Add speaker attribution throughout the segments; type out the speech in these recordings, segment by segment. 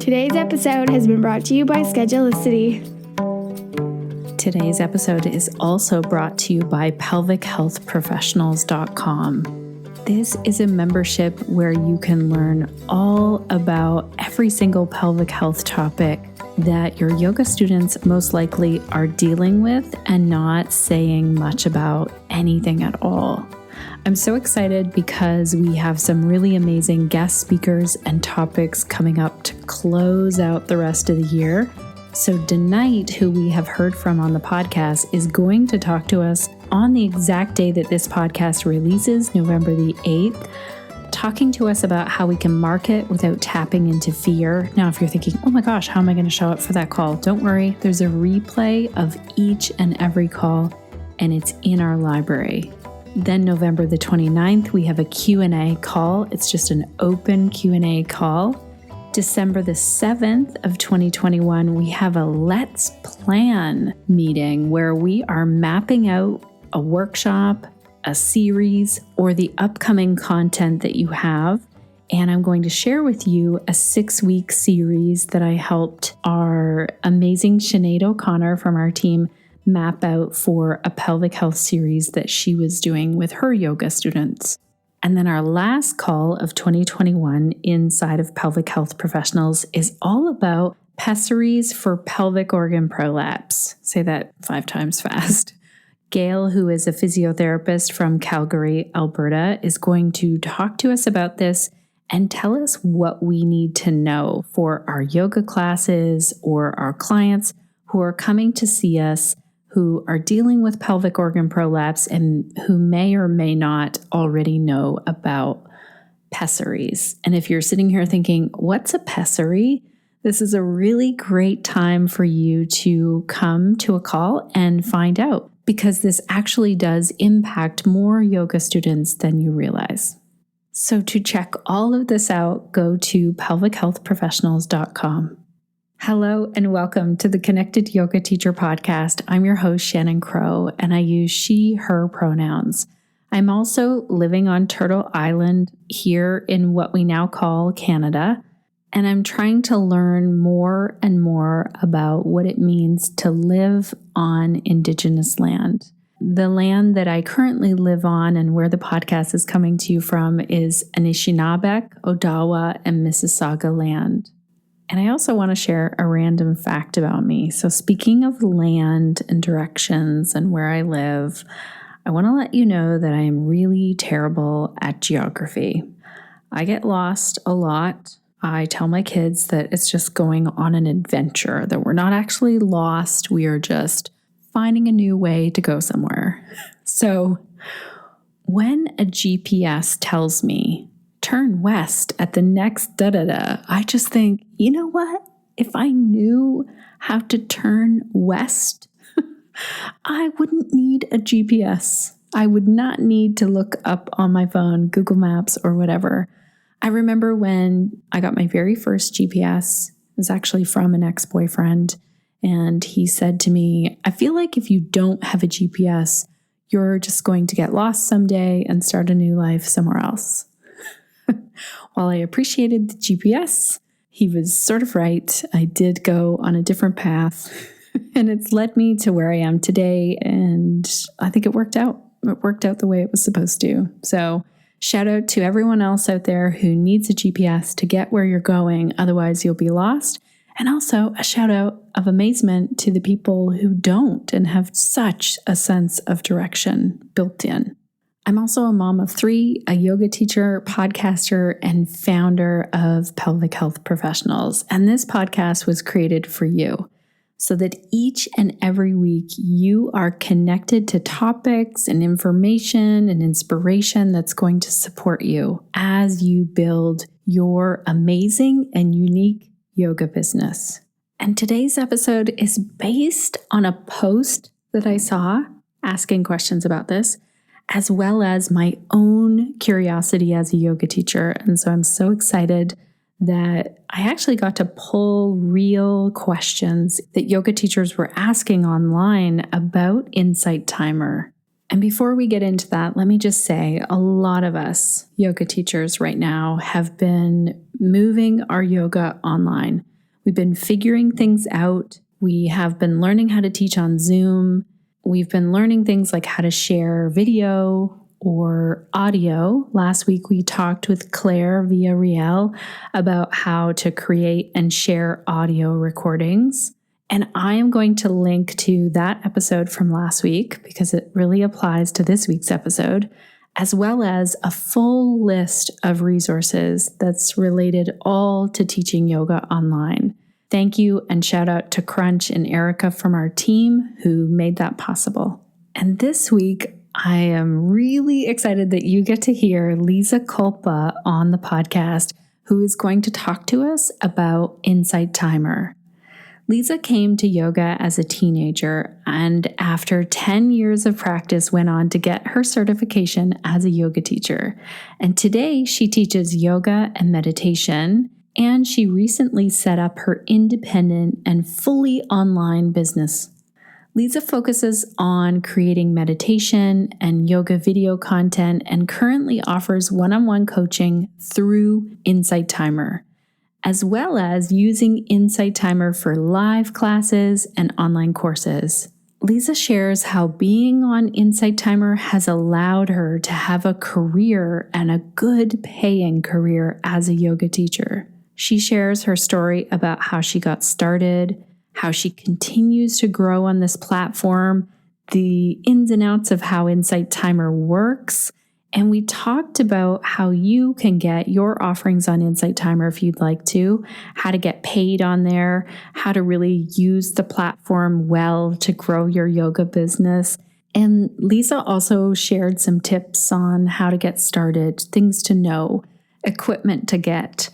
Speaker 1: Today's episode has been brought to you by Schedulicity.
Speaker 2: Today's episode is also brought to you by pelvichealthprofessionals.com. This is a membership where you can learn all about every single pelvic health topic that your yoga students most likely are dealing with and not saying much about anything at all. I'm so excited because we have some really amazing guest speakers and topics coming up to close out the rest of the year. So Denite, who we have heard from on the podcast, is going to talk to us on the exact day that this podcast releases, November the 8th, talking to us about how we can market without tapping into fear. Now, if you're thinking, oh my gosh, how am I going to show up for that call? Don't worry, there's a replay of each and every call, and it's in our library. Then November the 29th, we have a Q&A call. It's just an open Q&A call. December the 7th of 2021, we have a Let's Plan meeting where we are mapping out a workshop, a series, or the upcoming content that you have. And I'm going to share with you a 6-week series that I helped our amazing Sinead O'Connor from our team map out for a pelvic health series that she was doing with her yoga students. And then our last call of 2021 inside of Pelvic Health Professionals is all about pessaries for pelvic organ prolapse. Say that 5 times fast. Gail, who is a physiotherapist from Calgary, Alberta, is going to talk to us about this and tell us what we need to know for our yoga classes or our clients who are coming to see us who are dealing with pelvic organ prolapse and who may or may not already know about pessaries. And if you're sitting here thinking, what's a pessary? This is a really great time for you to come to a call and find out, because this actually does impact more yoga students than you realize. So to check all of this out, go to pelvichealthprofessionals.com. Hello and welcome to the Connected Yoga Teacher Podcast. I'm your host, Shannon Crow, and I use she, her pronouns. I'm also living on Turtle Island here in what we now call Canada, and I'm trying to learn more and more about what it means to live on Indigenous land. The land that I currently live on and where the podcast is coming to you from is Anishinaabeg, Odawa, and Mississauga land. And I also want to share a random fact about me. So speaking of land and directions and where I live, I want to let you know that I am really terrible at geography. I get lost a lot. I tell my kids that it's just going on an adventure, that we're not actually lost. We are just finding a new way to go somewhere. So when a GPS tells me, turn west at the next da-da-da, I just think, you know what? If I knew how to turn west, I wouldn't need a GPS. I would not need to look up on my phone, Google Maps, or whatever. I remember when I got my very first GPS, it was actually from an ex-boyfriend, and he said to me, I feel like if you don't have a GPS, you're just going to get lost someday and start a new life somewhere else. While I appreciated the GPS, he was sort of right. I did go on a different path, and it's led me to where I am today, and I think it worked out. It worked out the way it was supposed to. So shout out to everyone else out there who needs a GPS to get where you're going, otherwise you'll be lost. And also a shout out of amazement to the people who don't and have such a sense of direction built in. I'm also a mom of 3, a yoga teacher, podcaster, and founder of Pelvic Health Professionals. And this podcast was created for you so that each and every week you are connected to topics and information and inspiration that's going to support you as you build your amazing and unique yoga business. And today's episode is based on a post that I saw asking questions about this, as well as my own curiosity as a yoga teacher. And so I'm so excited that I actually got to pull real questions that yoga teachers were asking online about Insight Timer. And before we get into that, let me just say a lot of us yoga teachers right now have been moving our yoga online. We've been figuring things out. We have been learning how to teach on Zoom. We've been learning things like how to share video or audio. Last week, we talked with Claire via Riel about how to create and share audio recordings. And I am going to link to that episode from last week because it really applies to this week's episode, as well as a full list of resources that's related all to teaching yoga online. Thank you and shout out to Crunch and Erica from our team who made that possible. And this week, I am really excited that you get to hear Liza Colpa on the podcast, who is going to talk to us about Insight Timer. Liza came to yoga as a teenager and after 10 years of practice went on to get her certification as a yoga teacher. And today she teaches yoga and meditation, and she recently set up her independent and fully online business. Liza focuses on creating meditation and yoga video content and currently offers one-on-one coaching through Insight Timer, as well as using Insight Timer for live classes and online courses. Liza shares how being on Insight Timer has allowed her to have a career and a good paying career as a yoga teacher. She shares her story about how she got started, how she continues to grow on this platform, the ins and outs of how Insight Timer works, and we talked about how you can get your offerings on Insight Timer if you'd like to, how to get paid on there, how to really use the platform well to grow your yoga business. And Liza also shared some tips on how to get started, things to know, equipment to get.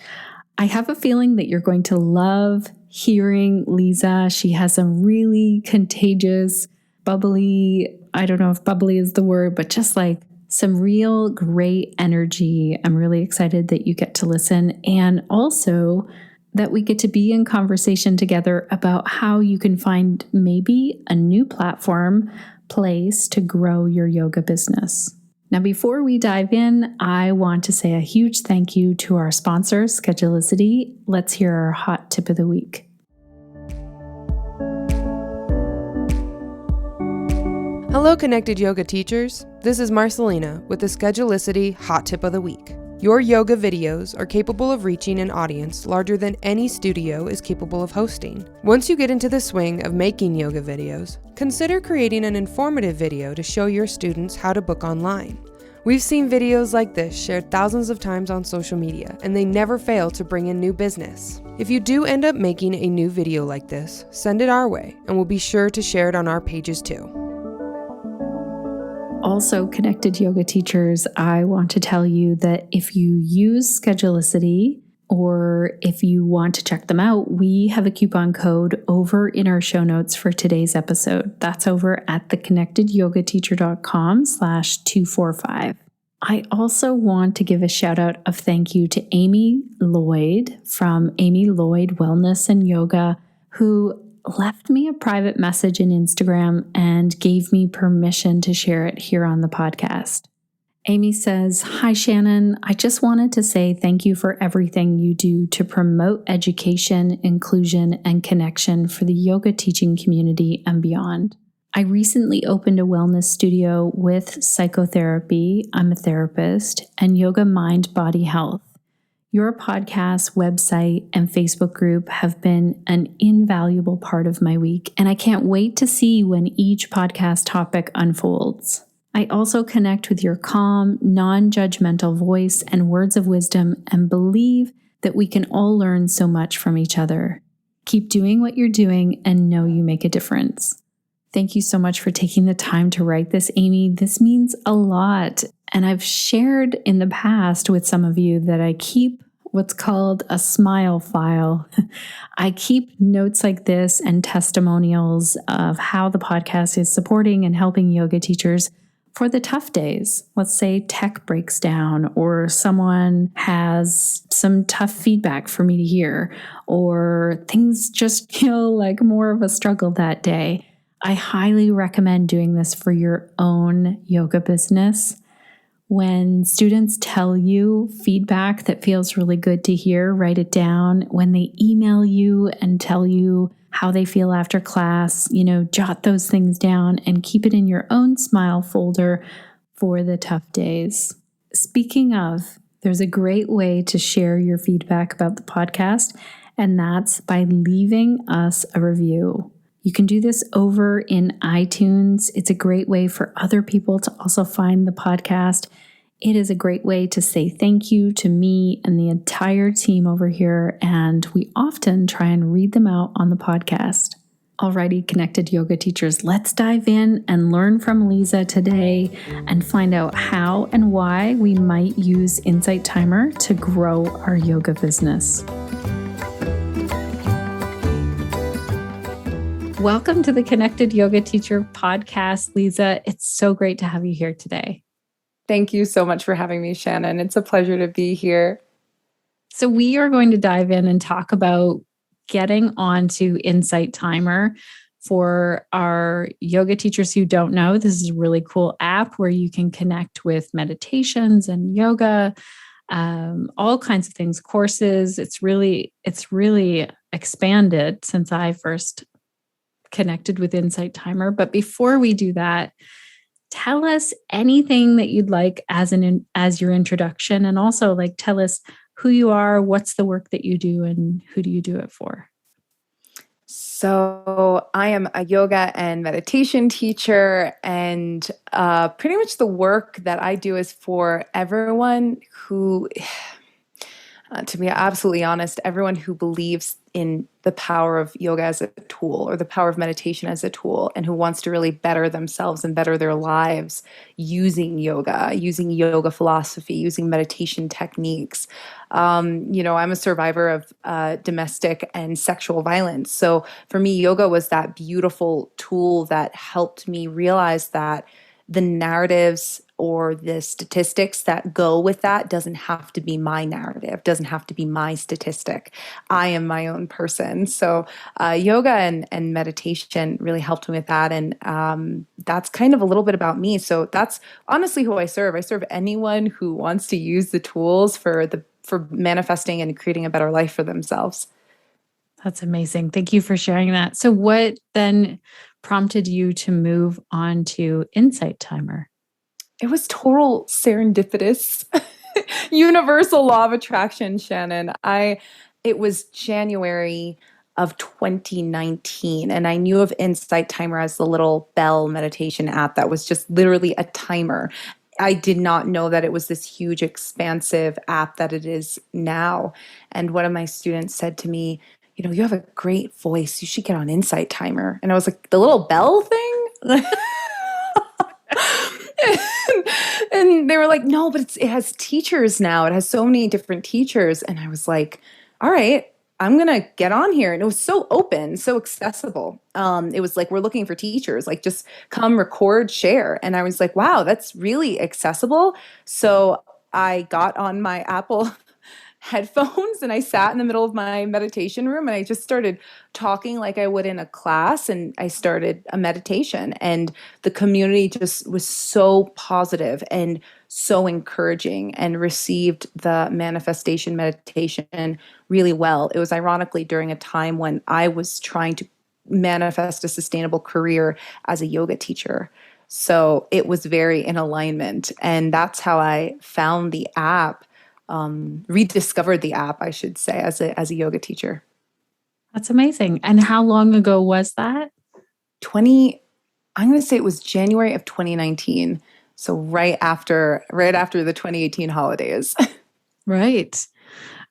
Speaker 2: I have a feeling that you're going to love hearing Liza. She has some really contagious, bubbly, I don't know if bubbly is the word, but just like some real great energy. I'm really excited that you get to listen, and also that we get to be in conversation together about how you can find maybe a new place to grow your yoga business. Now, before we dive in, I want to say a huge thank you to our sponsor, Schedulicity. Let's hear our hot tip of the week.
Speaker 3: Hello, Connected Yoga teachers. This is Marcelina with the Schedulicity Hot Tip of the Week. Your yoga videos are capable of reaching an audience larger than any studio is capable of hosting. Once you get into the swing of making yoga videos, consider creating an informative video to show your students how to book online. We've seen videos like this shared thousands of times on social media, and they never fail to bring in new business. If you do end up making a new video like this, send it our way, and we'll be sure to share it on our pages too.
Speaker 2: Also, Connected Yoga teachers, I want to tell you that if you use Schedulicity or if you want to check them out, we have a coupon code over in our show notes for today's episode. That's over at theconnectedyogateacher.com/245. I also want to give a shout out of thank you to Amy Lloyd from Amy Lloyd Wellness and Yoga, who left me a private message in Instagram and gave me permission to share it here on the podcast. Amy says, "Hi, Shannon. I just wanted to say thank you for everything you do to promote education, inclusion, and connection for the yoga teaching community and beyond. I recently opened a wellness studio with psychotherapy, I'm a therapist, and yoga mind body health. Your podcast, website, and Facebook group have been an invaluable part of my week, and I can't wait to see when each podcast topic unfolds. I also connect with your calm, non-judgmental voice and words of wisdom and believe that we can all learn so much from each other. Keep doing what you're doing and know you make a difference." Thank you so much for taking the time to write this, Amy. This means a lot. And I've shared in the past with some of you that I keep what's called a smile file. I keep notes like this and testimonials of how the podcast is supporting and helping yoga teachers for the tough days. Let's say tech breaks down or someone has some tough feedback for me to hear, or things just feel like more of a struggle that day. I highly recommend doing this for your own yoga business. When students tell you feedback that feels really good to hear, write it down. When they email you and tell you how they feel after class, jot those things down and keep it in your own smile folder for the tough days. Speaking of, there's a great way to share your feedback about the podcast, and that's by leaving us a review. You can do this over in iTunes. It's a great way for other people to also find the podcast. It is a great way to say thank you to me and the entire team over here, and we often try and read them out on the podcast. Alrighty, connected yoga teachers, let's dive in and learn from Liza today and find out how and why we might use Insight Timer to grow our yoga business. Welcome to the Connected Yoga Teacher podcast, Liza. It's so great to have you here today.
Speaker 4: Thank you so much for having me, Shannon. It's a pleasure to be here.
Speaker 2: So we are going to dive in and talk about getting onto Insight Timer. For our yoga teachers who don't know, this is a really cool app where you can connect with meditations and yoga, all kinds of things, courses. It's really expanded since I first connected with Insight Timer. But before we do that, tell us anything that you'd like as your introduction, and also tell us who you are, what's the work that you do, and who do you do it for?
Speaker 4: So I am a yoga and meditation teacher, and pretty much the work that I do is for everyone who, to be absolutely honest, everyone who believes in the power of yoga as a tool or the power of meditation as a tool, and who wants to really better themselves and better their lives using yoga philosophy, using meditation techniques. I'm a survivor of domestic and sexual violence. So for me, yoga was that beautiful tool that helped me realize that the narratives or the statistics that go with that doesn't have to be my narrative, doesn't have to be my statistic. I am my own person. So yoga and meditation really helped me with that. And that's kind of a little bit about me. So that's honestly who I serve. I serve anyone who wants to use the tools for manifesting and creating a better life for themselves.
Speaker 2: That's amazing. Thank you for sharing that. So what then prompted you to move on to Insight Timer?
Speaker 4: It was total serendipitous, universal law of attraction, Shannon. It was January of 2019, and I knew of Insight Timer as the little bell meditation app that was just literally a timer. I did not know that it was this huge, expansive app that it is now. And one of my students said to me, you have a great voice. You should get on Insight Timer. And I was like, the little bell thing? And they were like, no, but it has teachers now. It has so many different teachers. And I was like, all right, I'm going to get on here. And it was so open, so accessible. It was like, we're looking for teachers, just come record, share. And I was like, wow, that's really accessible. So I got on my Apple headphones and I sat in the middle of my meditation room and I just started talking like I would in a class, and I started a meditation, and the community just was so positive and so encouraging and received the manifestation meditation really well. It was ironically during a time when I was trying to manifest a sustainable career as a yoga teacher. So it was very in alignment, and that's how I found the app. Rediscovered the app, I should say, as a yoga teacher.
Speaker 2: That's amazing. And how long ago was that?
Speaker 4: I'm going to say it was January of 2019. So right after the 2018 holidays.
Speaker 2: Right.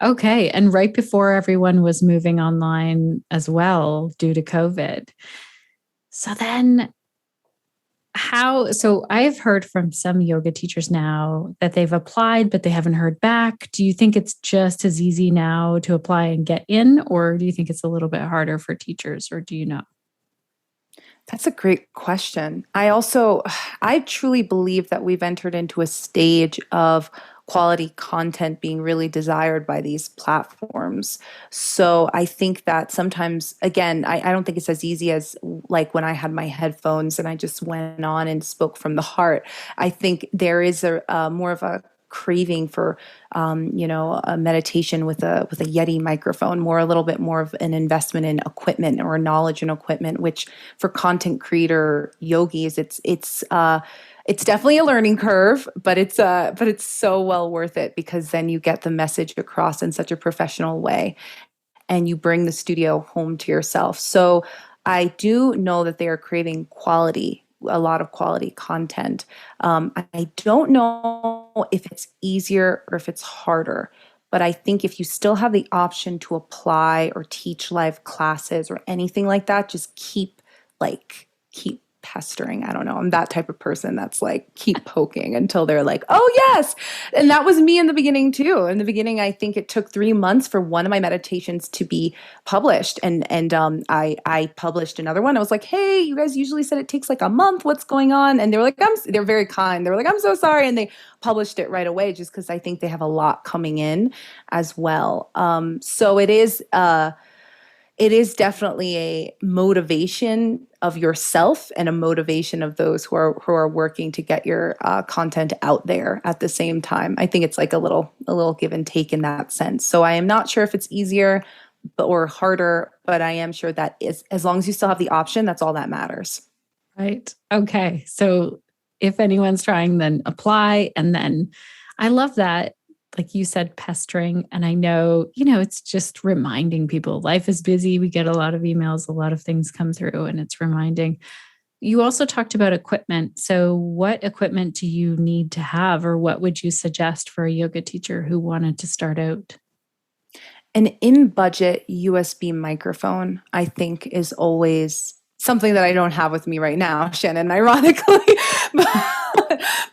Speaker 2: Okay. And right before everyone was moving online as well due to COVID. So then so I've heard from some yoga teachers now that they've applied, but they haven't heard back. Do you think it's just as easy now to apply and get in, or do you think it's a little bit harder for teachers, or do you know?
Speaker 4: That's a great question. I truly believe that we've entered into a stage of quality content being really desired by these platforms. So I think that sometimes, again, I don't think it's as easy as like when I had my headphones and I just went on and spoke from the heart. I think there is a more of a craving for a meditation with a Yeti microphone, a little bit more of an investment in equipment or knowledge and equipment, which for content creator yogis, it's definitely a learning curve, but it's so well worth it, because then you get the message across in such a professional way and you bring the studio home to yourself. So I do know that they are craving quality, a lot of quality content. I don't know if it's easier or if it's harder, but I think if you still have the option to apply or teach live classes or anything like that, just keep pestering. I don't know. I'm that type of person that's like, keep poking until they're like, oh yes. And that was me in the beginning too. In the beginning, I think it took 3 months for one of my meditations to be published. And I published another one. I was like, hey, you guys usually said it takes like a month. What's going on? And they were like, they're very kind. They were like, I'm so sorry. And they published it right away, just because I think they have a lot coming in as well. So it is definitely a motivation of yourself and a motivation of those who are working to get your content out there at the same time. I think it's like a little give and take in that sense. So I am not sure if it's easier or harder, but I am sure that is, as long as you still have the option, that's all that matters.
Speaker 2: Right. Okay. So if anyone's trying, then apply. And then I love that, like you said, pestering. And I know, it's just reminding people life is busy. We get a lot of emails, a lot of things come through, and it's reminding. You also talked about equipment. So what equipment do you need to have, or what would you suggest for a yoga teacher who wanted to start out?
Speaker 4: An in-budget USB microphone, I think, is always something that I don't have with me right now, Shannon, ironically,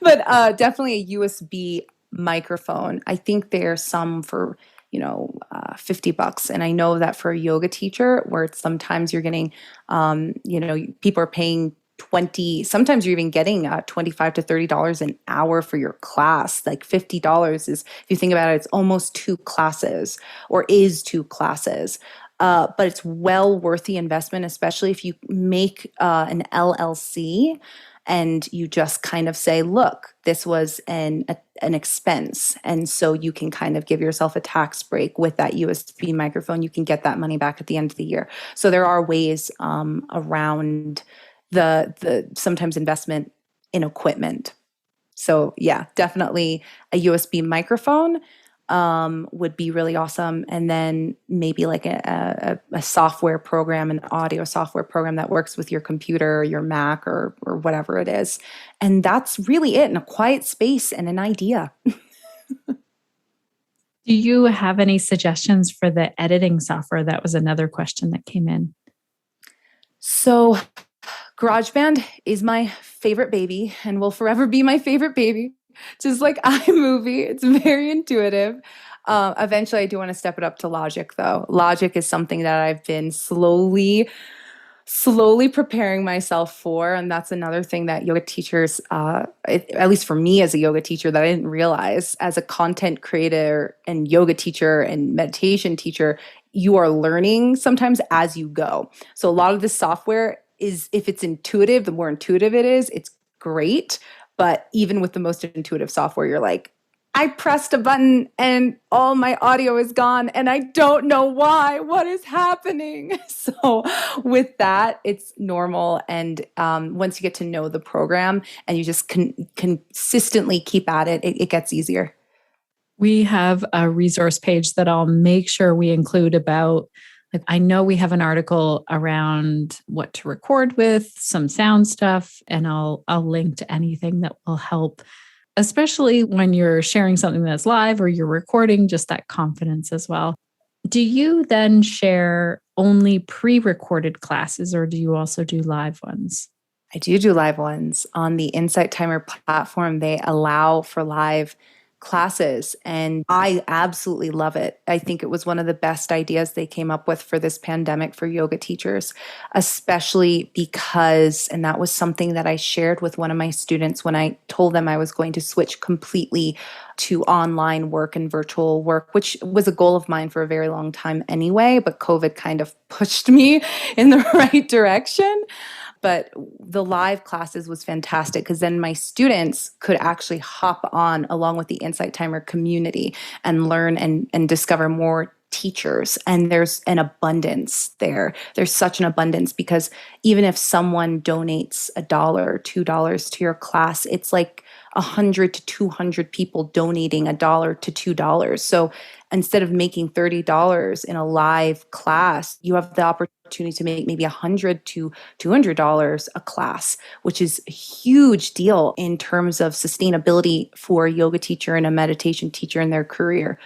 Speaker 4: but definitely a USB microphone. I think there's some for $50, and I know that for a yoga teacher, where it's sometimes you're getting, people are paying 20. Sometimes you're even getting $25 to $30 an hour for your class. Like $50 is, if you think about it, it's almost 2 classes, or is 2 classes. But it's well worth the investment, especially if you make an LLC and you just kind of say, look, this was an expense. And so you can kind of give yourself a tax break with that USB microphone. You can get that money back at the end of the year. So there are ways around the sometimes investment in equipment. So yeah, definitely a USB microphone would be really awesome. And then maybe like a software program, an audio software program that works with your computer or your Mac or whatever it is. And that's really it, in a quiet space and an idea.
Speaker 2: Do you have any suggestions for the editing software? That was another question that came in.
Speaker 4: So GarageBand is my favorite baby and will forever be my favorite baby. Just like iMovie, it's very intuitive. Eventually, I do want to step it up to Logic, though. Logic is something that I've been slowly preparing myself for, and that's another thing that yoga teachers, at least for me as a yoga teacher, that I didn't realize. As a content creator and yoga teacher and meditation teacher, you are learning sometimes as you go. So a lot of the software is, if it's intuitive, the more intuitive it is, it's great. But even with the most intuitive software, you're like, I pressed a button and all my audio is gone and I don't know why. What is happening? So with that, it's normal. And once you get to know the program and you just consistently keep at it, it gets easier.
Speaker 2: We have a resource page that I'll make sure we include about, I know we have an article around what to record with, some sound stuff, and I'll link to anything that will help, especially when you're sharing something that's live or you're recording, just that confidence as well. Do you then share only pre-recorded classes, or do you also do live ones?
Speaker 4: I do live ones. On the Insight Timer platform, they allow for live classes, and I absolutely love it. I think it was one of the best ideas they came up with for this pandemic for yoga teachers, especially because, and that was something that I shared with one of my students when I told them I was going to switch completely to online work and virtual work, which was a goal of mine for a very long time anyway, but COVID kind of pushed me in the right direction. But the live classes was fantastic because then my students could actually hop on along with the Insight Timer community and learn and discover more teachers. And there's an abundance there. There's such an abundance because even if someone donates $1 or $2 to your class, it's like 100 to 200 people donating $1 to $2. So instead of making $30 in a live class, you have the opportunity to make maybe $100 to $200 a class, which is a huge deal in terms of sustainability for a yoga teacher and a meditation teacher in their career.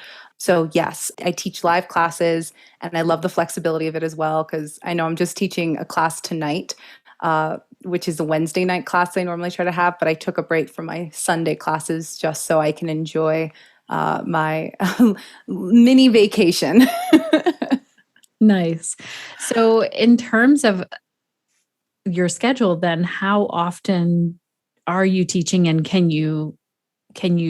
Speaker 4: So yes, I teach live classes and I love the flexibility of it as well because I know I'm just teaching a class tonight, which is a Wednesday night class I normally try to have, but I took a break from my Sunday classes just so I can enjoy my mini vacation.
Speaker 2: Nice. So in terms of your schedule, then how often are you teaching, and can you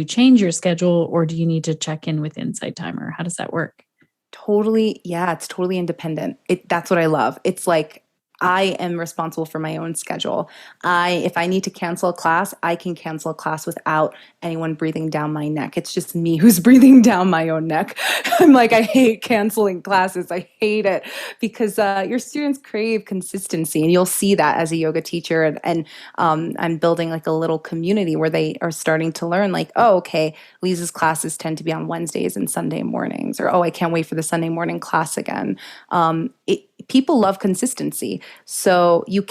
Speaker 2: change your schedule, or do you need to check in with Insight Timer? How does that work?
Speaker 4: Totally. Yeah, it's totally independent. That's what I love. It's like I am responsible for my own schedule. If I need to cancel a class, I can cancel a class without anyone breathing down my neck. It's just me who's breathing down my own neck. I'm like, I hate canceling classes. I hate it because your students crave consistency, and you'll see that as a yoga teacher. And I'm building like a little community where they are starting to learn, like, oh, okay, Liza's classes tend to be on Wednesdays and Sunday mornings, or oh, I can't wait for the Sunday morning class again. People love consistency. So you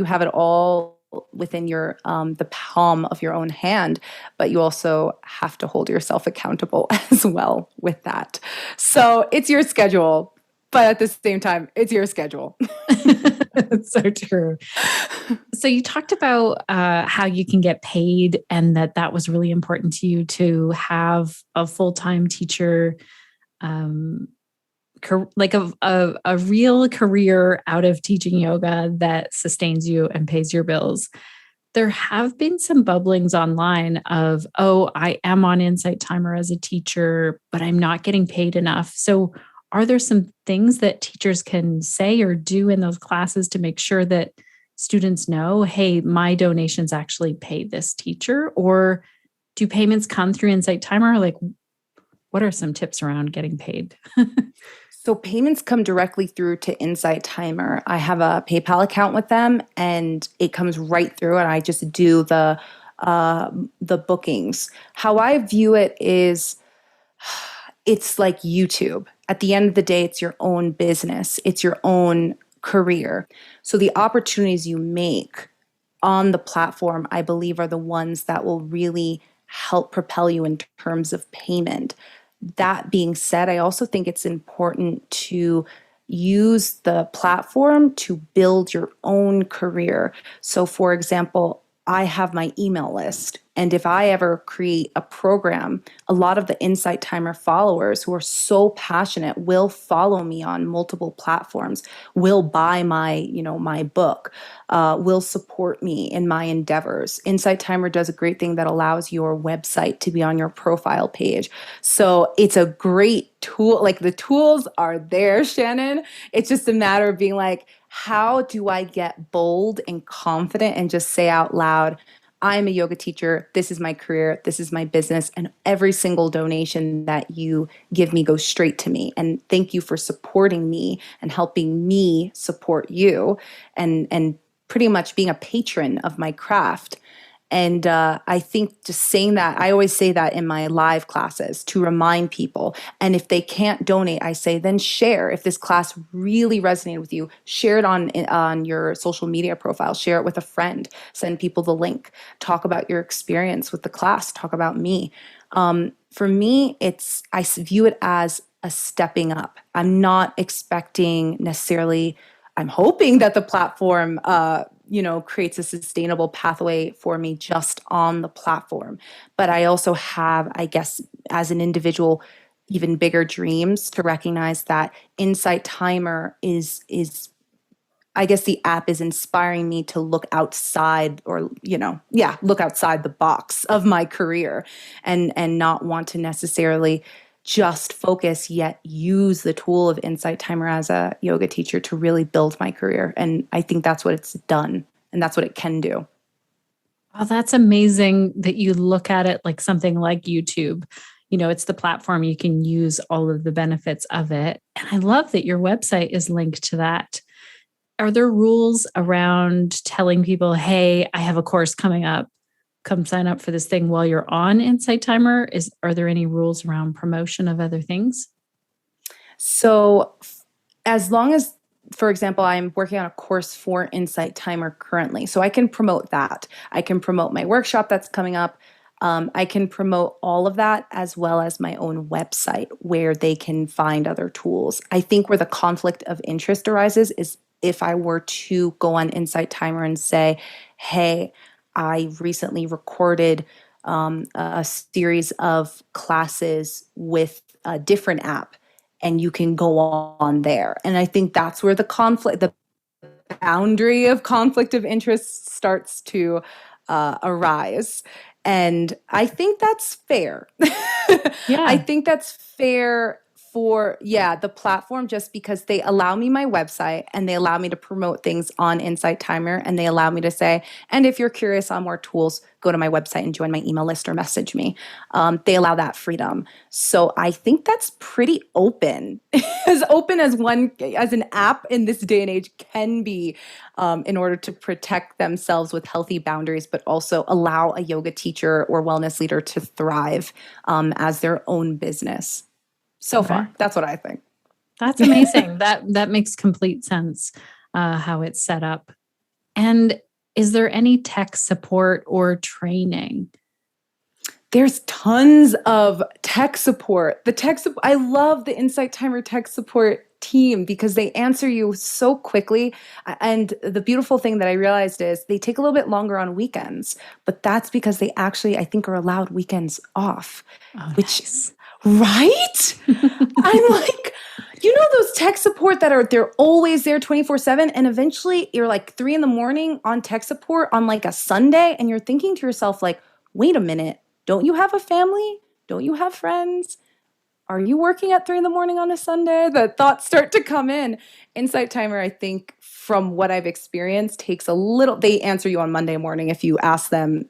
Speaker 4: have it all within your the palm of your own hand, but you also have to hold yourself accountable as well with that. So it's your schedule, but at the same time, it's your schedule.
Speaker 2: That's so true. So you talked about how you can get paid, and that was really important to you to have a full-time teacher, like a real career out of teaching yoga that sustains you and pays your bills. There have been some bubblings online of, oh, I am on Insight Timer as a teacher, but I'm not getting paid enough. So are there some things that teachers can say or do in those classes to make sure that students know, hey, my donations actually pay this teacher? Or do payments come through Insight Timer? Like, what are some tips around getting paid?
Speaker 4: So payments come directly through to Insight Timer. I have a PayPal account with them, and it comes right through, and I just do the bookings. How I view it is, it's like YouTube. At the end of the day, it's your own business. It's your own career. So the opportunities you make on the platform, I believe, are the ones that will really help propel you in terms of payment. That being said, I also think it's important to use the platform to build your own career. So, for example, I have my email list. And if I ever create a program, a lot of the Insight Timer followers who are so passionate will follow me on multiple platforms, will buy my book, will support me in my endeavors. Insight Timer does a great thing that allows your website to be on your profile page. So it's a great tool. Like, the tools are there, Shannon. It's just a matter of being like, how do I get bold and confident and just say out loud, I'm a yoga teacher. This is my career. This is my business. And every single donation that you give me goes straight to me. And thank you for supporting me and helping me support you, and pretty much being a patron of my craft. And I think just saying that, I always say that in my live classes to remind people. And if they can't donate, I say, then share. If this class really resonated with you, share it on your social media profile, share it with a friend, send people the link, talk about your experience with the class, talk about me. For me, I view it as a stepping up. I'm not expecting necessarily, I'm hoping that the platform creates a sustainable pathway for me just on the platform. But I also have, I guess, as an individual, even bigger dreams to recognize that Insight Timer is I guess the app is inspiring me to look outside or, look outside the box of my career and not want to necessarily just focus, yet use the tool of Insight Timer as a yoga teacher to really build my career. And I think that's what it's done and that's what it can do.
Speaker 2: Well, that's amazing that you look at it like something like YouTube. It's the platform, you can use all of the benefits of it. And I love that your website is linked to that. Are there rules around telling people, hey, I have a course coming up, come sign up for this thing while you're on Insight Timer? Are there any rules around promotion of other things?
Speaker 4: So as long as, for example, I'm working on a course for Insight Timer currently, so I can promote that. I can promote my workshop that's coming up. I can promote all of that as well as my own website where they can find other tools. I think where the conflict of interest arises is if I were to go on Insight Timer and say, hey, I recently recorded a series of classes with a different app and you can go on there. And I think that's where the boundary of conflict of interest starts to arise. And I think that's fair.
Speaker 2: Yeah.
Speaker 4: I think that's fair for, the platform, just because they allow me my website and they allow me to promote things on Insight Timer and they allow me to say, and if you're curious on more tools, go to my website and join my email list or message me. They allow that freedom. So I think that's pretty open, as an app in this day and age can be, in order to protect themselves with healthy boundaries, but also allow a yoga teacher or wellness leader to thrive as their own business. So far, that's what I think.
Speaker 2: That's amazing. That makes complete sense, how it's set up. And is there any tech support or training?
Speaker 4: There's tons of tech support. I love the Insight Timer tech support team because they answer you so quickly. And the beautiful thing that I realized is they take a little bit longer on weekends, but that's because they actually, I think, are allowed weekends off,
Speaker 2: Nice.
Speaker 4: Right? I'm like, those tech support they're always there 24/7. And eventually you're like 3 a.m. on tech support on like a Sunday. And you're thinking to yourself like, wait a minute, don't you have a family? Don't you have friends? Are you working at 3 a.m. on a Sunday? The thoughts start to come in. Insight Timer, I think from what I've experienced, they answer you on Monday morning. If you ask them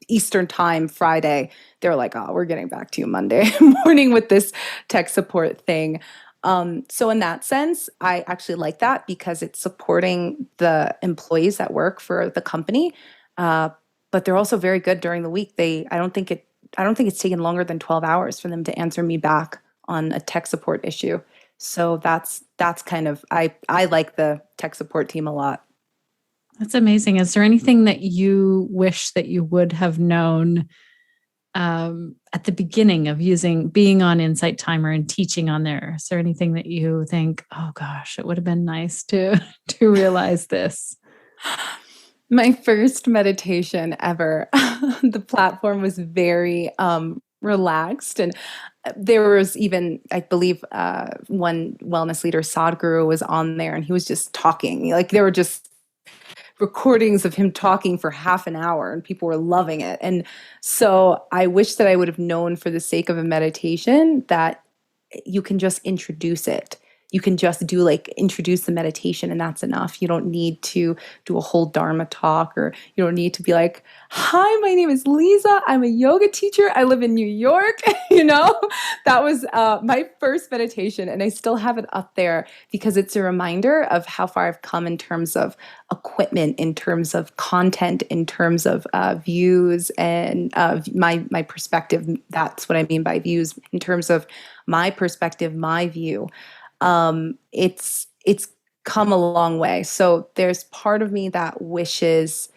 Speaker 4: Eastern time, Friday, they're like, oh, we're getting back to you Monday morning with this tech support thing. So in that sense, I actually like that because it's supporting the employees that work for the company. But they're also very good during the week. I don't think it's taken longer than 12 hours for them to answer me back on a tech support issue. So that's kind of, I like the tech support team a lot.
Speaker 2: That's amazing. Is there anything that you wish that you would have known at the beginning of being on Insight Timer and teaching on there? Is there anything that you think, oh gosh, it would have been nice to realize this?
Speaker 4: My first meditation ever, the platform was very relaxed. And there was even, I believe, one wellness leader, Sadhguru, was on there and he was just talking. Like there were just recordings of him talking for half an hour and people were loving it. And so I wish that I would have known, for the sake of a meditation, that you can just introduce it. You can just introduce the meditation and that's enough. You don't need to do a whole Dharma talk, or you don't need to be like, hi, my name is Liza. I'm a yoga teacher. I live in New York. That was my first meditation. And I still have it up there because it's a reminder of how far I've come in terms of equipment, in terms of content, in terms of views and my perspective. That's what I mean by views, in terms of my perspective, my view. It's come a long way. So there's part of me that wishes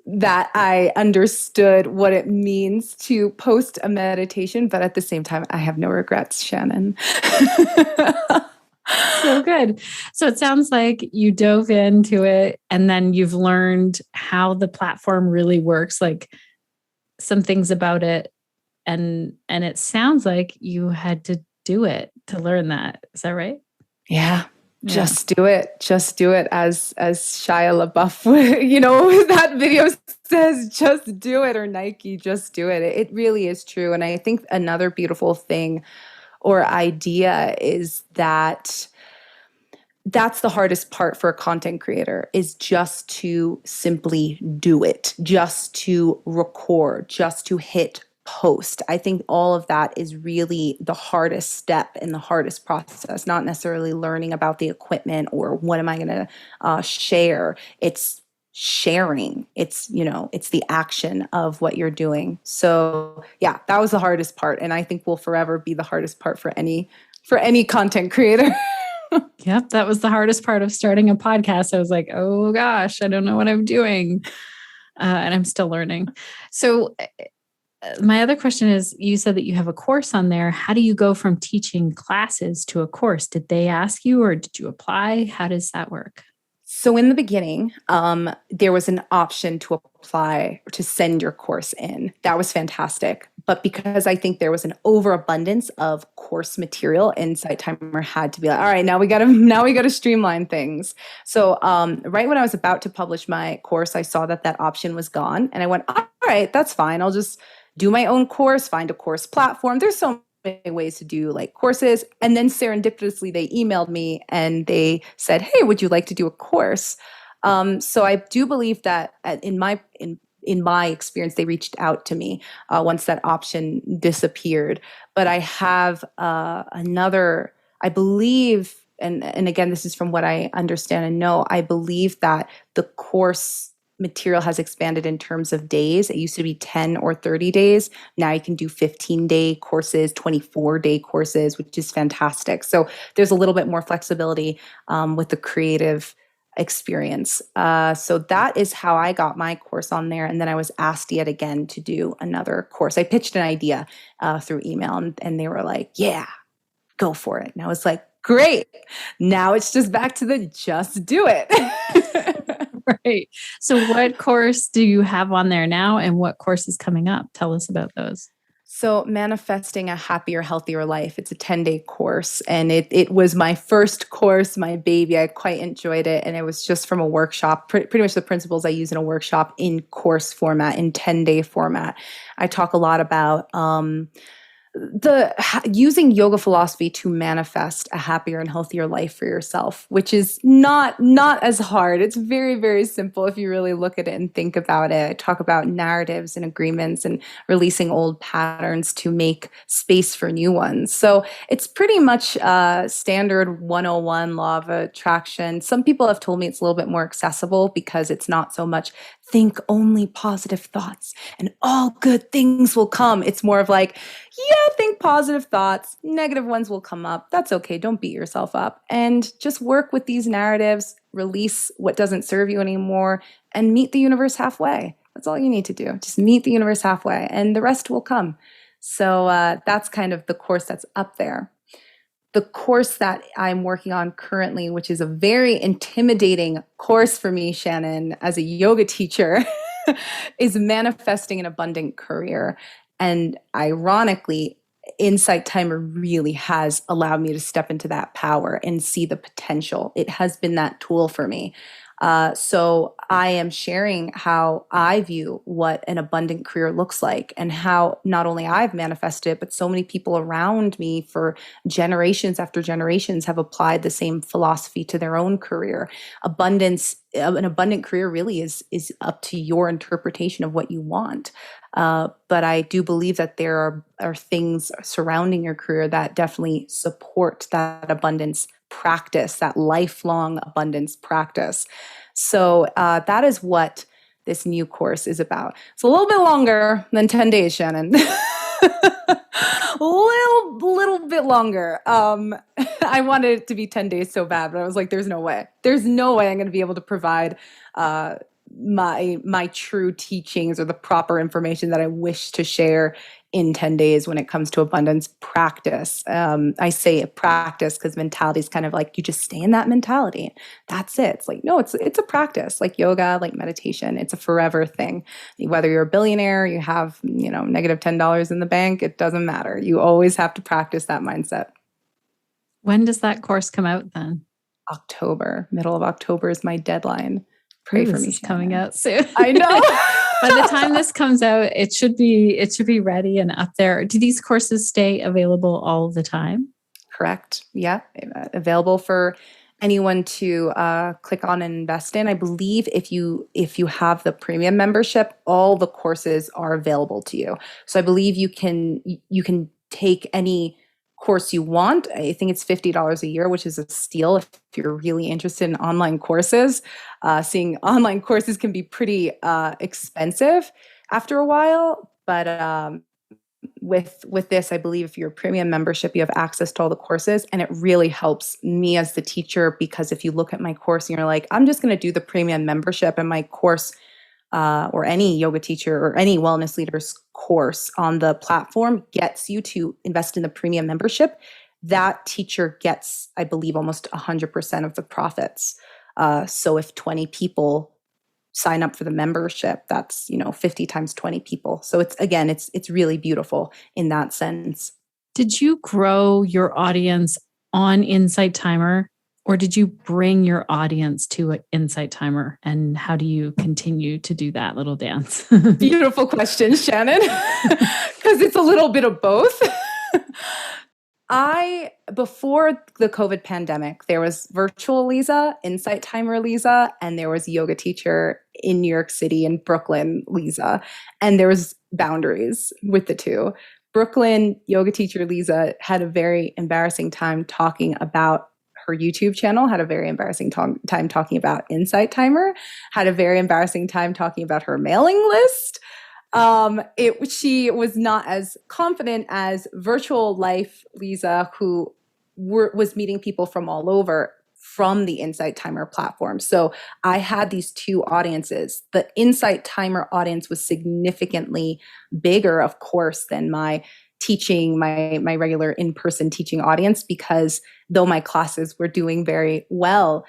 Speaker 4: that I understood what it means to post a meditation, but at the same time, I have no regrets, Shannon.
Speaker 2: So good. So it sounds like you dove into it and then you've learned how the platform really works, like some things about it. And it sounds like you had to do it to learn that. Is that right?
Speaker 4: Yeah.
Speaker 2: Yeah.
Speaker 4: Just do it. Just do it. As Shia LaBeouf, that video says, just do it, or Nike, just do it. It really is true. And I think another beautiful thing or idea is that that's the hardest part for a content creator, is just to simply do it, just to record, just to hit post. I think all of that is really the hardest step in the hardest process, not necessarily learning about the equipment or what am I going to share. It's sharing. It's the action of what you're doing. So yeah, that was the hardest part. And I think will forever be the hardest part for any content creator.
Speaker 2: Yep. That was the hardest part of starting a podcast. I was like, oh gosh, I don't know what I'm doing. And I'm still learning. So my other question is, you said that you have a course on there. How do you go from teaching classes to a course? Did they ask you or did you apply? How does that work?
Speaker 4: So in the beginning, there was an option to apply or to send your course in. That was fantastic. But because I think there was an overabundance of course material, Insight Timer had to be like, all right, now we gotta streamline things. So right when I was about to publish my course, I saw that option was gone, and I went, all right, that's fine. I'll just do my own course, find a course platform. There's so many ways to do like courses. And then serendipitously, they emailed me and they said, hey, would you like to do a course? So I do believe that in my experience, they reached out to me once that option disappeared. But I have another, I believe, and again, this is from what I understand and know, I believe that the course material has expanded in terms of days. It used to be 10 or 30 days. Now you can do 15-day courses, 24-day courses, which is fantastic. So there's a little bit more flexibility with the creative experience. So that is how I got my course on there. And then I was asked yet again to do another course. I pitched an idea through email and they were like, yeah, go for it. And I was like, great. Now it's just back to the just do it.
Speaker 2: Right. So what course do you have on there now and what course is coming up? Tell us about those.
Speaker 4: So Manifesting a Happier, Healthier Life. It's a 10-day course. And it was my first course, my baby. I quite enjoyed it. And it was just from a workshop, pretty much the principles I use in a workshop in course format, in 10-day format. I talk a lot about using yoga philosophy to manifest a happier and healthier life for yourself, which is not as hard. It's very, very simple if you really look at it and think about it. I talk about narratives and agreements and releasing old patterns to make space for new ones. So it's pretty much standard 101 law of attraction. Some people have told me it's a little bit more accessible because it's not so much think only positive thoughts and all good things will come. It's more of like, yeah, think positive thoughts, negative ones will come up. That's okay. Don't beat yourself up and just work with these narratives, release what doesn't serve you anymore, and meet the universe halfway. That's all you need to do. Just meet the universe halfway and the rest will come. So that's kind of the course that's up there. The course that I'm working on currently, which is a very intimidating course for me, Shannon, as a yoga teacher, is Manifesting an Abundant Career. And ironically, Insight Timer really has allowed me to step into that power and see the potential. It has been that tool for me. So I am sharing how I view what an abundant career looks like and how not only I've manifested it, but so many people around me for generations after generations have applied the same philosophy to their own career. An abundant career really is up to your interpretation of what you want. But I do believe that there are things surrounding your career that definitely support that abundance practice, that lifelong abundance practice. So that is what this new course is about. It's a little bit longer than 10 days, Shannon. A little bit longer. I wanted it to be 10 days so bad, but I was like, there's no way. There's no way I'm going to be able to provide my true teachings or the proper information that I wish to share in 10 days when it comes to abundance practice. I say practice because mentality is kind of like you just stay in that mentality. That's it. It's like, no, it's a practice, like yoga, like meditation. It's a forever thing. Whether you're a billionaire, you have, negative $10 in the bank, it doesn't matter. You always have to practice that mindset.
Speaker 2: When does that course come out then?
Speaker 4: October, middle of October is my deadline. Pray for me.
Speaker 2: This is coming out soon.
Speaker 4: I know.
Speaker 2: By the time this comes out, it should be ready and up there. Do these courses stay available all the time?
Speaker 4: Correct. Yeah. Available for anyone to click on and invest in. I believe if you have the premium membership, all the courses are available to you. So I believe you can take any course you want. I think it's $50 a year, which is a steal if you're really interested in online courses. Seeing online courses can be pretty expensive after a while, but with this, I believe if you're a premium membership, you have access to all the courses, and it really helps me as the teacher, because if you look at my course and you're like, I'm just going to do the premium membership, and my course or any yoga teacher or any wellness leader's course on the platform gets you to invest in the premium membership, that teacher gets, I believe, almost 100% of the profits. So if 20 people sign up for the membership, that's 50 times 20 people. So it's really beautiful in that sense.
Speaker 2: Did you grow your audience on Insight Timer, or did you bring your audience to an Insight Timer? And how do you continue to do that little dance?
Speaker 4: Beautiful question, Shannon, because it's a little bit of both. Before the COVID pandemic, there was virtual Liza, Insight Timer Liza, and there was yoga teacher in New York City and Brooklyn Liza. And there was boundaries with the two. Brooklyn yoga teacher Liza had a very embarrassing time talking about her YouTube channel, had a very embarrassing time talking about Insight Timer, had a very embarrassing time talking about her mailing list. She was not as confident as virtual life Liza, who was meeting people from all over from the Insight Timer platform. So I had these two audiences. The Insight Timer audience was significantly bigger, of course, than my teaching, my regular in-person teaching audience, because though my classes were doing very well,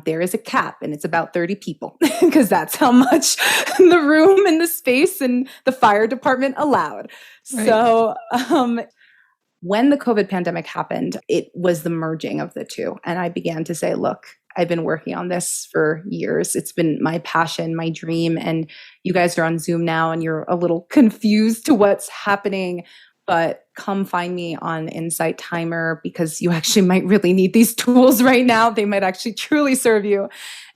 Speaker 4: there is a cap, and it's about 30 people because that's how much the room and the space and the fire department allowed. Right. So when the COVID pandemic happened, it was the merging of the two. And I began to say, look, I've been working on this for years. It's been my passion, my dream. And you guys are on Zoom now and you're a little confused to what's happening. But come find me on Insight Timer, because you actually might really need these tools right now. They might actually truly serve you.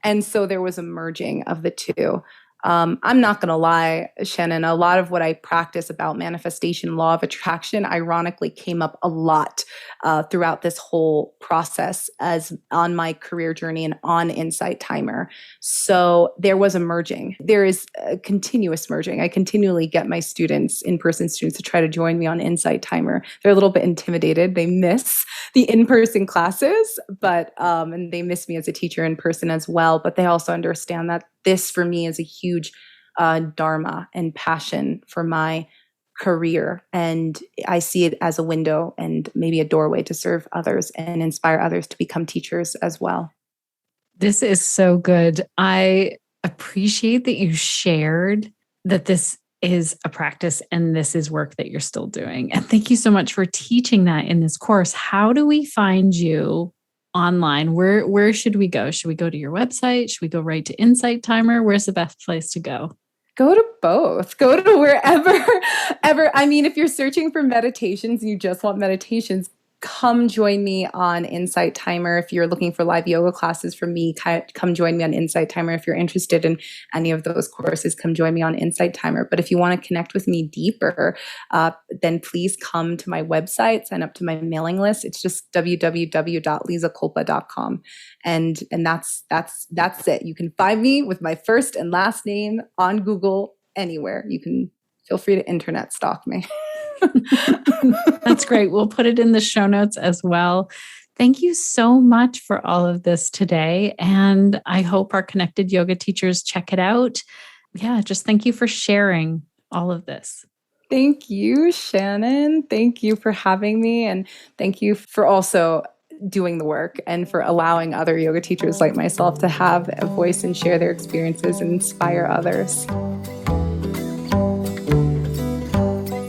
Speaker 4: And so there was a merging of the two. I'm not going to lie, Shannon, a lot of what I practice about manifestation, law of attraction, ironically came up a lot throughout this whole process as on my career journey and on Insight Timer. So there was a merging. There is a continuous merging. I continually get my students, in-person students, to try to join me on Insight Timer. They're a little bit intimidated. They miss the in-person classes, but and they miss me as a teacher in person as well. But they also understand that this for me is a huge dharma and passion for my career. And I see it as a window and maybe a doorway to serve others and inspire others to become teachers as well.
Speaker 2: This is so good. I appreciate that you shared that this is a practice and this is work that you're still doing. And thank you so much for teaching that in this course. How do we find you online? Where should we go? Should we go to your website? Should we go right to Insight Timer? Where's the best place to go?
Speaker 4: Go to both. Go to wherever. I mean, if you're searching for meditations and you just want meditations, come join me on Insight Timer. If you're looking for live yoga classes from me, come join me on Insight Timer. If you're interested in any of those courses, come join me on Insight Timer. But if you want to connect with me deeper, then please come to my website, sign up to my mailing list. It's just www.lizacolpa.com. And that's it. You can find me with my first and last name on Google anywhere. You can feel free to internet stalk me.
Speaker 2: That's great. We'll put it in the show notes as well. Thank you so much for all of this today. And I hope our connected yoga teachers check it out. Yeah, just thank you for sharing all of this.
Speaker 4: Thank you, Shannon. Thank you for having me. And thank you for also doing the work and for allowing other yoga teachers like myself to have a voice and share their experiences and inspire others.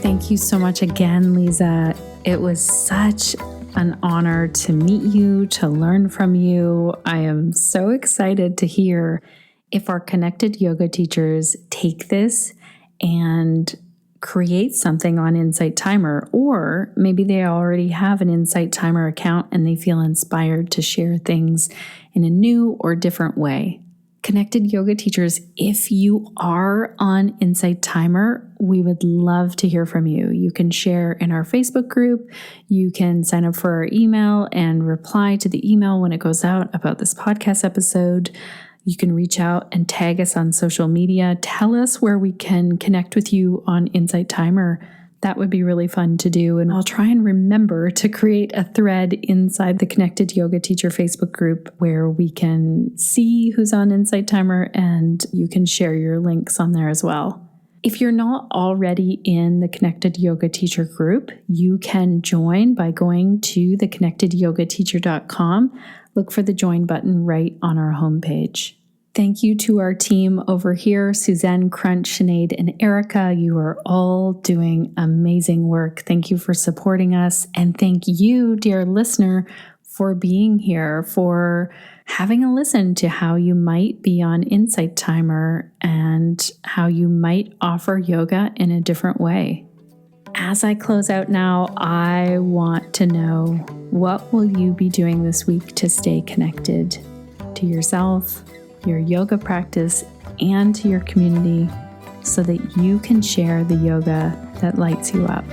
Speaker 2: Thank you so much again, Liza. It was such an honor to meet you, to learn from you. I am so excited to hear if our connected yoga teachers take this and create something on Insight Timer, or maybe they already have an Insight Timer account and they feel inspired to share things in a new or different way. Connected yoga teachers, if you are on Insight Timer, we would love to hear from you. You can share in our Facebook group. You can sign up for our email and reply to the email when it goes out about this podcast episode. You can reach out and tag us on social media. Tell us where we can connect with you on Insight Timer. That would be really fun to do. And I'll try and remember to create a thread inside the Connected Yoga Teacher Facebook group where we can see who's on Insight Timer, and you can share your links on there as well. If you're not already in the Connected Yoga Teacher group, you can join by going to theconnectedyogateacher.com. Look for the join button right on our homepage. Thank you to our team over here, Suzanne, Crunch, Sinead, and Erica. You are all doing amazing work. Thank you for supporting us. And thank you, dear listener, for being here, for having a listen to how you might be on Insight Timer and how you might offer yoga in a different way. As I close out now, I want to know, what will you be doing this week to stay connected to yourself, your yoga practice, and to your community so that you can share the yoga that lights you up?